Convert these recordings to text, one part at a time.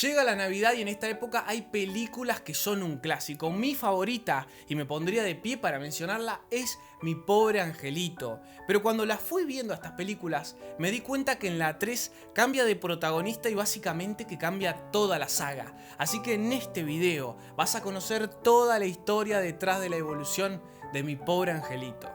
Llega la Navidad y en esta época hay películas que son un clásico. Mi favorita, y me pondría de pie para mencionarla, es Mi Pobre Angelito. Pero cuando la fui viendo a estas películas, me di cuenta que en la 3 cambia de protagonista y básicamente que cambia toda la saga. Así que en este video vas a conocer toda la historia detrás de la evolución de Mi Pobre Angelito.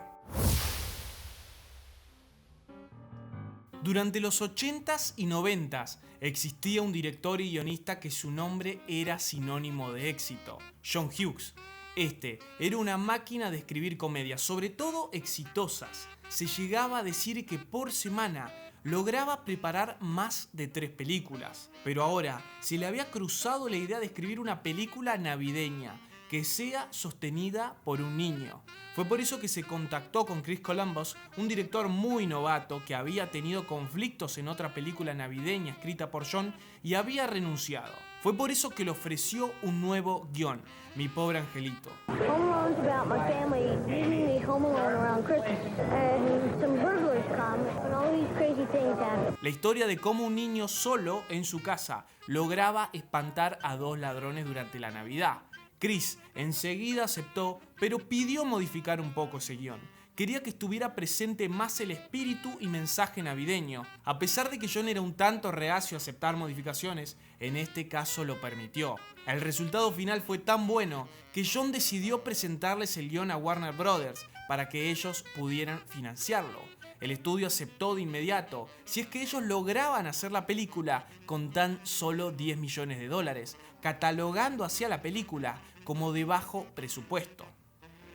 Durante los 80s y 90s existía un director y guionista que su nombre era sinónimo de éxito, John Hughes. Este era una máquina de escribir comedias, sobre todo exitosas. Se llegaba a decir que por semana lograba preparar más de 3 películas. Pero ahora se le había cruzado la idea de escribir una película navideña que sea sostenida por un niño. Fue por eso que se contactó con Chris Columbus, un director muy novato que había tenido conflictos en otra película navideña escrita por John y había renunciado. Fue por eso que le ofreció un nuevo guión, Mi Pobre Angelito. Home Alone's about my family leaving me home alone around Christmas. And some burglars come and all these crazy things happen. La historia de cómo un niño solo en su casa lograba espantar a 2 ladrones durante la Navidad. Chris enseguida aceptó, pero pidió modificar un poco ese guión. Quería que estuviera presente más el espíritu y mensaje navideño. A pesar de que John era un tanto reacio a aceptar modificaciones, en este caso lo permitió. El resultado final fue tan bueno que John decidió presentarles el guión a Warner Brothers para que ellos pudieran financiarlo. El estudio aceptó de inmediato si es que ellos lograban hacer la película con tan solo $10 millones, catalogando así a la película como de bajo presupuesto.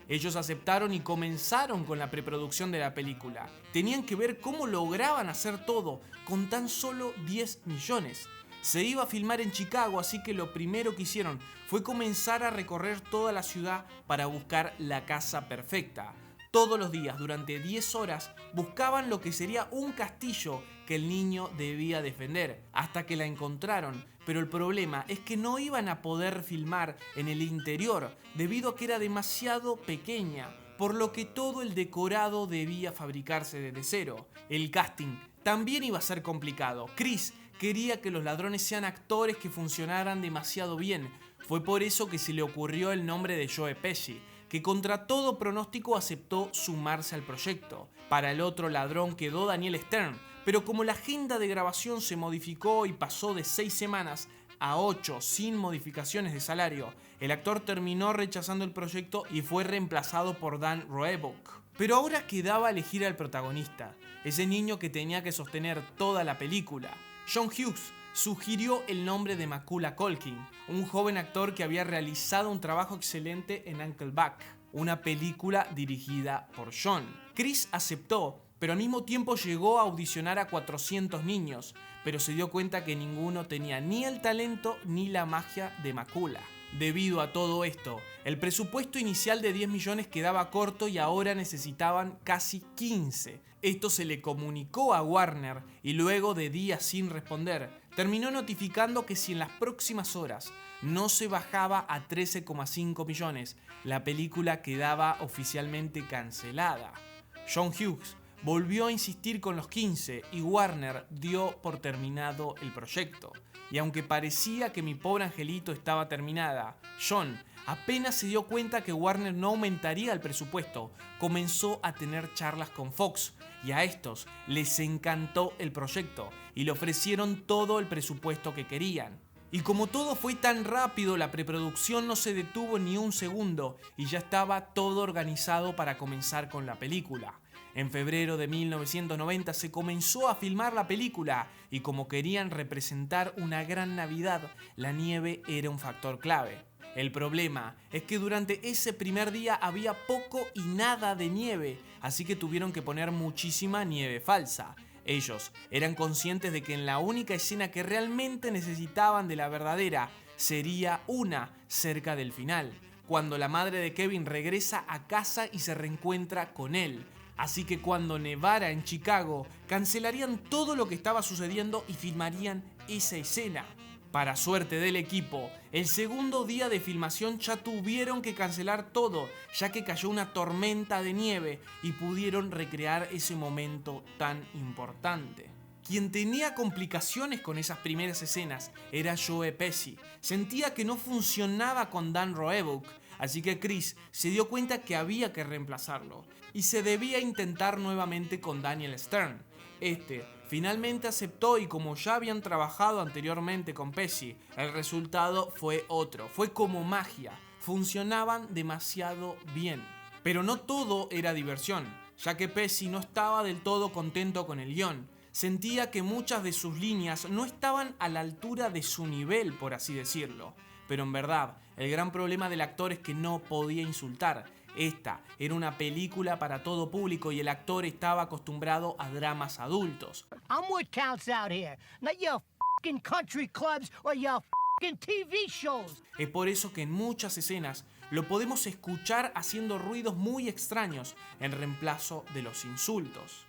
Ellos aceptaron y comenzaron con la preproducción de la película. Tenían que ver cómo lograban hacer todo con tan solo 10 millones. Se iba a filmar en Chicago, así que lo primero que hicieron fue comenzar a recorrer toda la ciudad para buscar la casa perfecta. Todos los días, durante 10 horas, buscaban lo que sería un castillo que el niño debía defender, hasta que la encontraron. Pero el problema es que no iban a poder filmar en el interior, debido a que era demasiado pequeña, por lo que todo el decorado debía fabricarse desde cero. El casting también iba a ser complicado. Chris quería que los ladrones sean actores que funcionaran demasiado bien. Fue por eso que se le ocurrió el nombre de Joe Pesci, que contra todo pronóstico aceptó sumarse al proyecto. Para el otro ladrón quedó Daniel Stern, pero como la agenda de grabación se modificó y pasó de 6 semanas a 8 sin modificaciones de salario, el actor terminó rechazando el proyecto y fue reemplazado por Dan Roebuck. Pero ahora quedaba elegir al protagonista, ese niño que tenía que sostener toda la película. John Hughes sugirió el nombre de Macaulay Culkin, un joven actor que había realizado un trabajo excelente en Uncle Buck, una película dirigida por John. Chris aceptó, pero al mismo tiempo llegó a audicionar a 400 niños, pero se dio cuenta que ninguno tenía ni el talento ni la magia de Macaulay. Debido a todo esto, el presupuesto inicial de 10 millones quedaba corto y ahora necesitaban casi 15. Esto se le comunicó a Warner y luego de días sin responder, terminó notificando que si en las próximas horas no se bajaba a 13,5 millones, la película quedaba oficialmente cancelada. John Hughes volvió a insistir con los 15 y Warner dio por terminado el proyecto. Y aunque parecía que Mi Pobre Angelito estaba terminada, John apenas se dio cuenta que Warner no aumentaría el presupuesto, comenzó a tener charlas con Fox y a estos les encantó el proyecto y le ofrecieron todo el presupuesto que querían. Y como todo fue tan rápido, la preproducción no se detuvo ni un segundo y ya estaba todo organizado para comenzar con la película. En febrero de 1990 se comenzó a filmar la película y como querían representar una gran Navidad, la nieve era un factor clave. El problema es que durante ese primer día había poco y nada de nieve, así que tuvieron que poner muchísima nieve falsa. Ellos eran conscientes de que en la única escena que realmente necesitaban de la verdadera sería una cerca del final, cuando la madre de Kevin regresa a casa y se reencuentra con él. Así que cuando nevara en Chicago, cancelarían todo lo que estaba sucediendo y filmarían esa escena. Para suerte del equipo, el segundo día de filmación ya tuvieron que cancelar todo, ya que cayó una tormenta de nieve y pudieron recrear ese momento tan importante. Quien tenía complicaciones con esas primeras escenas era Joe Pesci. Sentía que no funcionaba con Dan Roebuck, así que Chris se dio cuenta que había que reemplazarlo y se debía intentar nuevamente con Daniel Stern. Este finalmente aceptó y como ya habían trabajado anteriormente con Pesci, el resultado fue otro, fue como magia, funcionaban demasiado bien. Pero no todo era diversión, ya que Pesci no estaba del todo contento con el guión. Sentía que muchas de sus líneas no estaban a la altura de su nivel, por así decirlo. Pero en verdad, el gran problema del actor es que no podía insultar. Esta era una película para todo público y el actor estaba acostumbrado a dramas adultos. I'm what counts out here, not your f***ing country clubs or your f***ing TV shows. Es por eso que en muchas escenas lo podemos escuchar haciendo ruidos muy extraños en reemplazo de los insultos.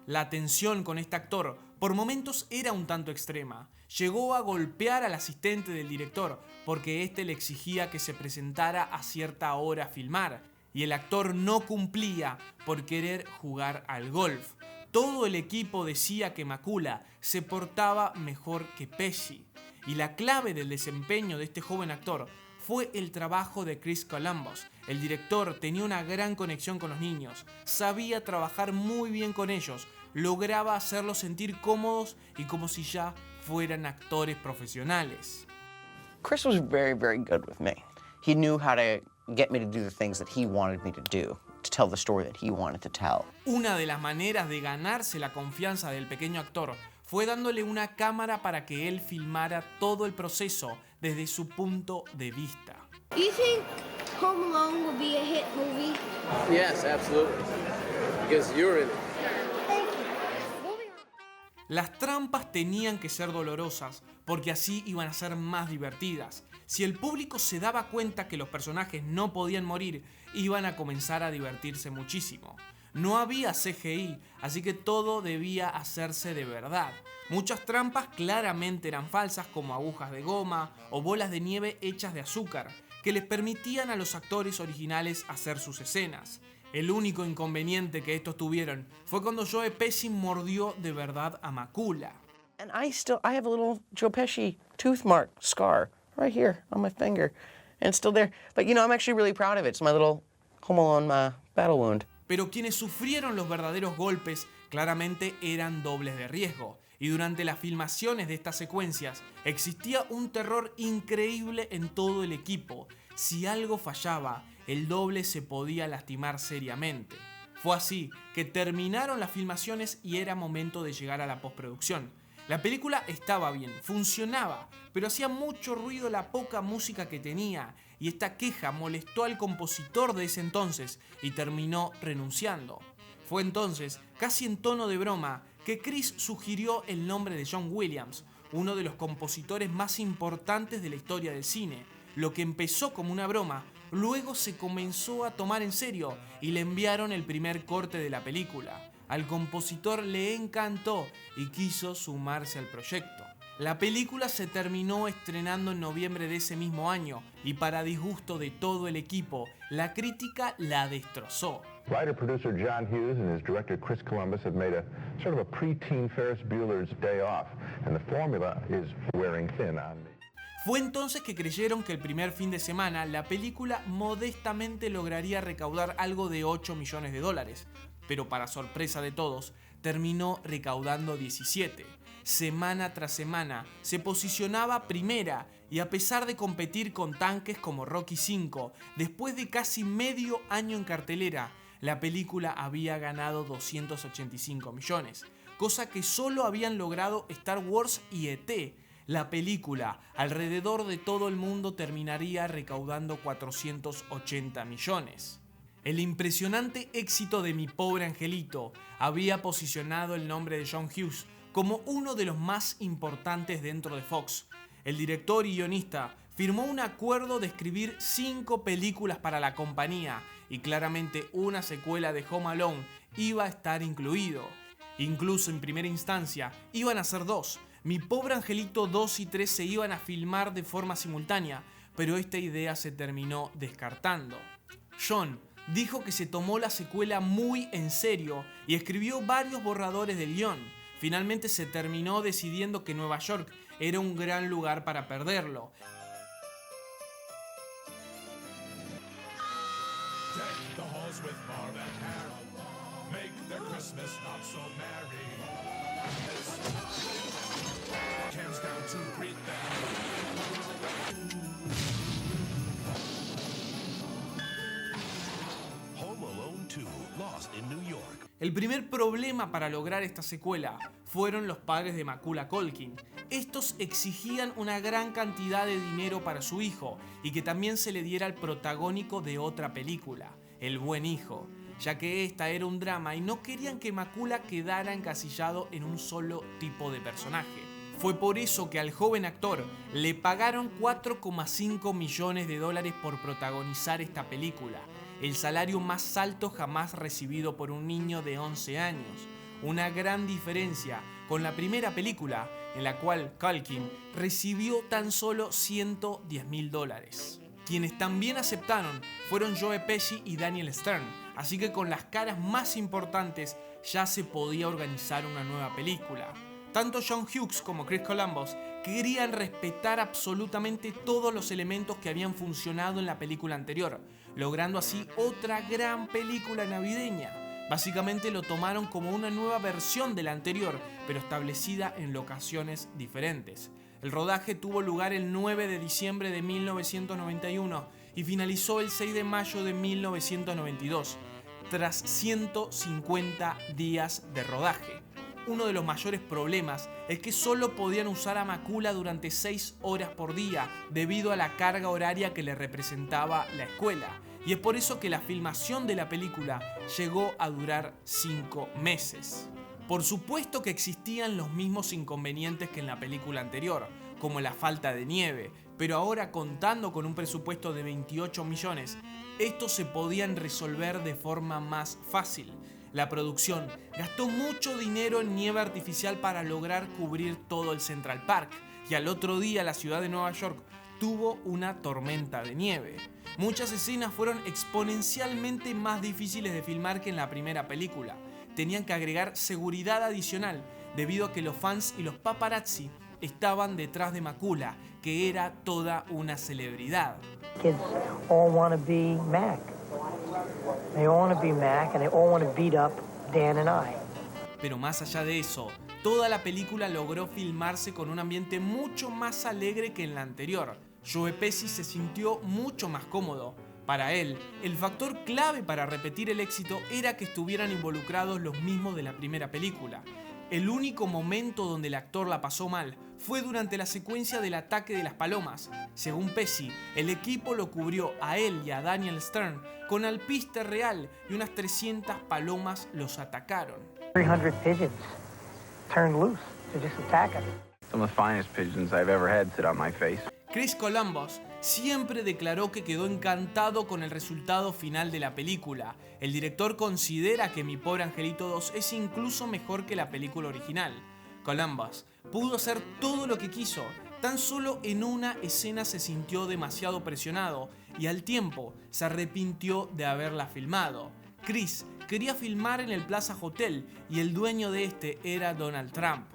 La tensión con este actor por momentos era un tanto extrema. Llegó a golpear al asistente del director porque éste le exigía que se presentara a cierta hora a filmar y el actor no cumplía por querer jugar al golf. Todo el equipo decía que Makula se portaba mejor que Pesci y la clave del desempeño de este joven actor fue el trabajo de Chris Columbus. El director tenía una gran conexión con los niños, sabía trabajar muy bien con ellos, lograba hacerlos sentir cómodos y como si ya fueran actores profesionales. Chris was very, very good with me. He knew how to get me to do the things that he wanted me to do, to tell the story that he wanted to tell. Una de las maneras de ganarse la confianza del pequeño actor fue dándole una cámara para que él filmara todo el proceso desde su punto de vista. Do you think Home Alone will be a hit movie? Yes, absolutely. Because you're in it. Las trampas tenían que ser dolorosas porque así iban a ser más divertidas. Si el público se daba cuenta que los personajes no podían morir, iban a comenzar a divertirse muchísimo. No había CGI, así que todo debía hacerse de verdad. Muchas trampas claramente eran falsas, como agujas de goma o bolas de nieve hechas de azúcar, que les permitían a los actores originales hacer sus escenas. El único inconveniente que estos tuvieron fue cuando Joe Pesci mordió de verdad a Makula. And I have a little Joe Pesci tooth mark scar right here on my finger. And it's still there. But you know, I'm actually really proud of it. It's my little Home Alone battle wound. Pero quienes sufrieron los verdaderos golpes claramente eran dobles de riesgo. Y durante las filmaciones de estas secuencias existía un terror increíble en todo el equipo. Si algo fallaba, el doble se podía lastimar seriamente. Fue así que terminaron las filmaciones y era momento de llegar a la postproducción. La película estaba bien, funcionaba, pero hacía mucho ruido la poca música que tenía y esta queja molestó al compositor de ese entonces y terminó renunciando. Fue entonces, casi en tono de broma, que Chris sugirió el nombre de John Williams, uno de los compositores más importantes de la historia del cine. Lo que empezó como una broma, luego se comenzó a tomar en serio y le enviaron el primer corte de la película. Al compositor le encantó y quiso sumarse al proyecto. La película se terminó estrenando en noviembre de ese mismo año y para disgusto de todo el equipo, la crítica la destrozó. Writer-producer John Hughes and his director Chris Columbus have made a sort of a preteen Ferris Bueller's Day Off, and the formula is wearing thin on me. Fue entonces que creyeron que el primer fin de semana la película modestamente lograría recaudar algo de $8 millones, pero para sorpresa de todos, terminó recaudando 17. Semana tras semana se posicionaba primera y a pesar de competir con tanques como Rocky V, después de casi medio año en cartelera, la película había ganado 285 millones, cosa que solo habían logrado Star Wars y E.T. La película, alrededor de todo el mundo, terminaría recaudando 480 millones. El impresionante éxito de Mi Pobre Angelito había posicionado el nombre de John Hughes como uno de los más importantes dentro de Fox. El director y guionista firmó un acuerdo de escribir 5 películas para la compañía y claramente una secuela de Home Alone iba a estar incluido. Incluso en primera instancia iban a ser 2. Mi Pobre Angelito 2 y 3 se iban a filmar de forma simultánea, pero esta idea se terminó descartando. John dijo que se tomó la secuela muy en serio y escribió varios borradores del guión. Finalmente se terminó decidiendo que Nueva York era un gran lugar para perderlo. El primer problema para lograr esta secuela fueron los padres de Macaulay Culkin. Estos exigían una gran cantidad de dinero para su hijo y que también se le diera el protagónico de otra película, El Buen Hijo, ya que esta era un drama y no querían que Macaulay quedara encasillado en un solo tipo de personaje. Fue por eso que al joven actor le pagaron $4,5 millones por protagonizar esta película, el salario más alto jamás recibido por un niño de 11 años. Una gran diferencia con la primera película, en la cual Culkin recibió tan solo $110,000. Quienes también aceptaron fueron Joe Pesci y Daniel Stern, así que con las caras más importantes ya se podía organizar una nueva película. Tanto John Hughes como Chris Columbus querían respetar absolutamente todos los elementos que habían funcionado en la película anterior, logrando así otra gran película navideña. Básicamente lo tomaron como una nueva versión de la anterior, pero establecida en locaciones diferentes. El rodaje tuvo lugar el 9 de diciembre de 1991 y finalizó el 6 de mayo de 1992, tras 150 días de rodaje. Uno de los mayores problemas es que solo podían usar a Macaulay durante 6 horas por día debido a la carga horaria que le representaba la escuela. Y es por eso que la filmación de la película llegó a durar 5 meses. Por supuesto que existían los mismos inconvenientes que en la película anterior, como la falta de nieve, pero ahora contando con un presupuesto de 28 millones, estos se podían resolver de forma más fácil. La producción gastó mucho dinero en nieve artificial para lograr cubrir todo el Central Park, y al otro día la ciudad de Nueva York tuvo una tormenta de nieve. Muchas escenas fueron exponencialmente más difíciles de filmar que en la primera película. Tenían que agregar seguridad adicional debido a que los fans y los paparazzi estaban detrás de Macaulay, que era toda una celebridad. Kids all want to be Mac. They all want to be Mac and they all want to beat up Dan and I. Pero más allá de eso, toda la película logró filmarse con un ambiente mucho más alegre que en la anterior. Joe Pesci se sintió mucho más cómodo. Para él, el factor clave para repetir el éxito era que estuvieran involucrados los mismos de la primera película. El único momento donde el actor la pasó mal fue durante la secuencia del ataque de las palomas. Según Pesci, el equipo lo cubrió a él y a Daniel Stern con alpiste real y unas 300 palomas los atacaron. 300 pigeons turned loose to just attack us. Some of the finest pigeons I've ever had sit on my face. Chris Columbus siempre declaró que quedó encantado con el resultado final de la película. El director considera que Mi Pobre Angelito 2 es incluso mejor que la película original. Columbus pudo hacer todo lo que quiso, tan solo en una escena se sintió demasiado presionado y al tiempo se arrepintió de haberla filmado. Chris quería filmar en el Plaza Hotel y el dueño de este era Donald Trump,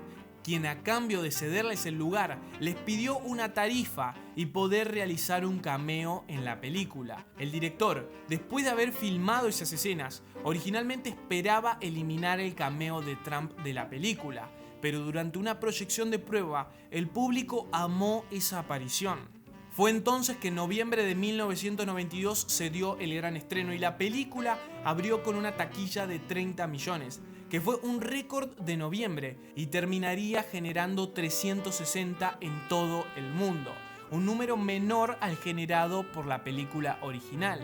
quien a cambio de cederles el lugar les pidió una tarifa y poder realizar un cameo en la película. El director, después de haber filmado esas escenas, originalmente esperaba eliminar el cameo de Trump de la película, pero durante una proyección de prueba, el público amó esa aparición. Fue entonces que en noviembre de 1992 se dio el gran estreno y la película abrió con una taquilla de 30 millones, que fue un récord de noviembre y terminaría generando 360 en todo el mundo, un número menor al generado por la película original.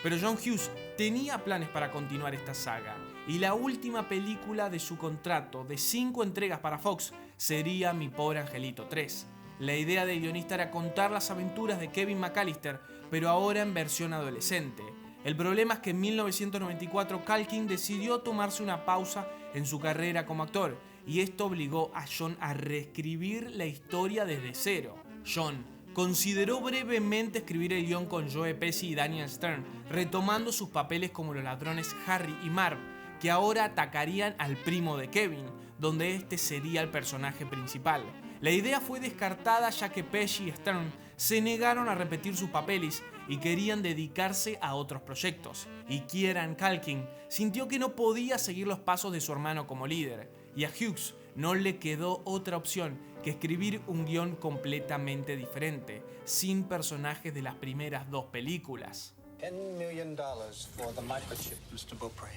Pero John Hughes tenía planes para continuar esta saga y la última película de su contrato de 5 entregas para Fox sería Mi Pobre Angelito 3. La idea del guionista era contar las aventuras de Kevin McAllister, pero ahora en versión adolescente. El problema es que en 1994 Culkin decidió tomarse una pausa en su carrera como actor y esto obligó a John a reescribir la historia desde cero. John consideró brevemente escribir el guión con Joe Pesci y Daniel Stern, retomando sus papeles como los ladrones Harry y Marv, que ahora atacarían al primo de Kevin, donde este sería el personaje principal. La idea fue descartada ya que Pesci y Stern se negaron a repetir sus papeles y querían dedicarse a otros proyectos. Y Kieran Culkin sintió que no podía seguir los pasos de su hermano como líder, y a Hughes no le quedó otra opción que escribir un guión completamente diferente, sin personajes de las primeras dos películas. $10 million for the microchip, Mr. Beaupre.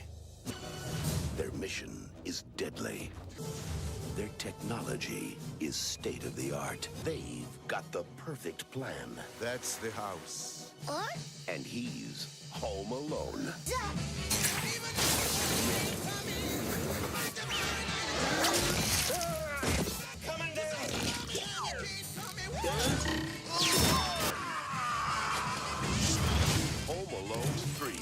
Their mission is deadly. Their technology is state of the art. They've got the perfect plan. That's the house. What? And he's home alone. Home Alone 3.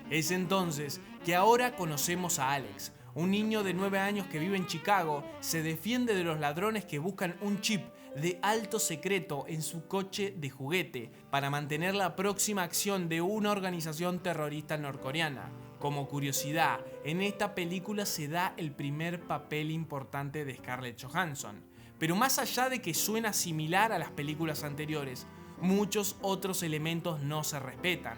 Es entonces que ahora conocemos a Alex, un niño de 9 años que vive en Chicago, se defiende de los ladrones que buscan un chip de alto secreto en su coche de juguete para mantener la próxima acción de una organización terrorista norcoreana. Como curiosidad, en esta película se da el primer papel importante de Scarlett Johansson. Pero más allá de que suena similar a las películas anteriores, muchos otros elementos no se respetan.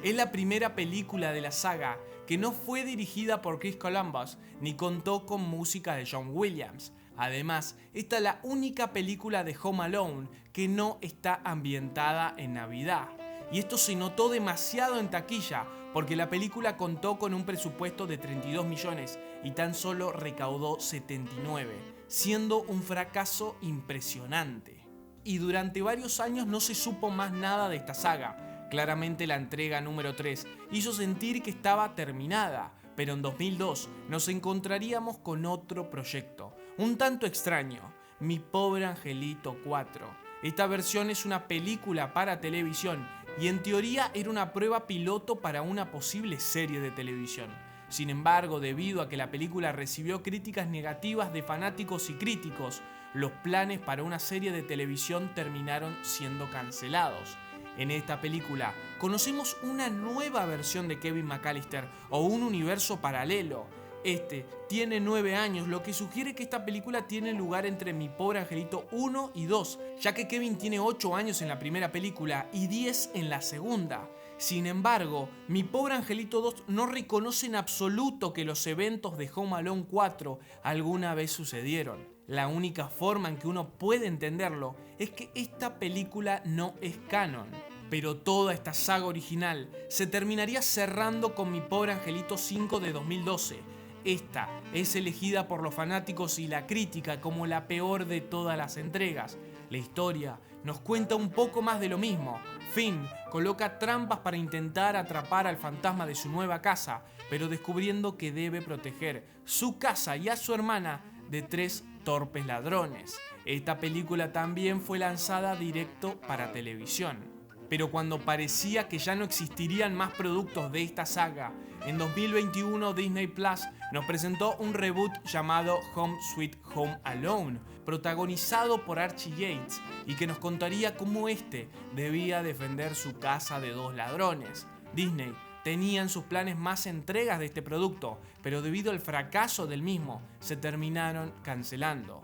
Es la primera película de la saga que no fue dirigida por Chris Columbus ni contó con música de John Williams. Además, esta es la única película de Home Alone que no está ambientada en Navidad. Y esto se notó demasiado en taquilla porque la película contó con un presupuesto de 32 millones y tan solo recaudó 79, siendo un fracaso impresionante. Y durante varios años no se supo más nada de esta saga. Claramente la entrega número 3 hizo sentir que estaba terminada, pero en 2002 nos encontraríamos con otro proyecto, un tanto extraño, Mi Pobre Angelito 4. Esta versión es una película para televisión y en teoría era una prueba piloto para una posible serie de televisión. Sin embargo, debido a que la película recibió críticas negativas de fanáticos y críticos, los planes para una serie de televisión terminaron siendo cancelados. En esta película conocemos una nueva versión de Kevin McAllister o un universo paralelo. Este tiene 9 años, lo que sugiere que esta película tiene lugar entre Mi Pobre Angelito 1 y 2, ya que Kevin tiene 8 años en la primera película y 10 en la segunda. Sin embargo, Mi Pobre Angelito 2 no reconoce en absoluto que los eventos de Home Alone 4 alguna vez sucedieron. La única forma en que uno puede entenderlo es que esta película no es canon. Pero toda esta saga original se terminaría cerrando con Mi Pobre Angelito 5 de 2012. Esta es elegida por los fanáticos y la crítica como la peor de todas las entregas. La historia nos cuenta un poco más de lo mismo. Finn coloca trampas para intentar atrapar al fantasma de su nueva casa, pero descubriendo que debe proteger su casa y a su hermana de 3 torpes ladrones. Esta película también fue lanzada directo para televisión. Pero cuando parecía que ya no existirían más productos de esta saga, en 2021 Disney Plus nos presentó un reboot llamado Home Sweet Home Alone, protagonizado por Archie Yates, y que nos contaría cómo este debía defender su casa de 2 ladrones. Disney tenía en sus planes más entregas de este producto, pero debido al fracaso del mismo, se terminaron cancelando.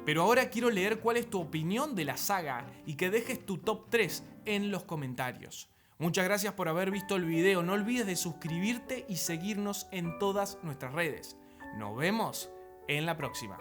Pero ahora quiero leer cuál es tu opinión de la saga y que dejes tu top 3 en los comentarios. Muchas gracias por haber visto el video, no olvides de suscribirte y seguirnos en todas nuestras redes. Nos vemos en la próxima.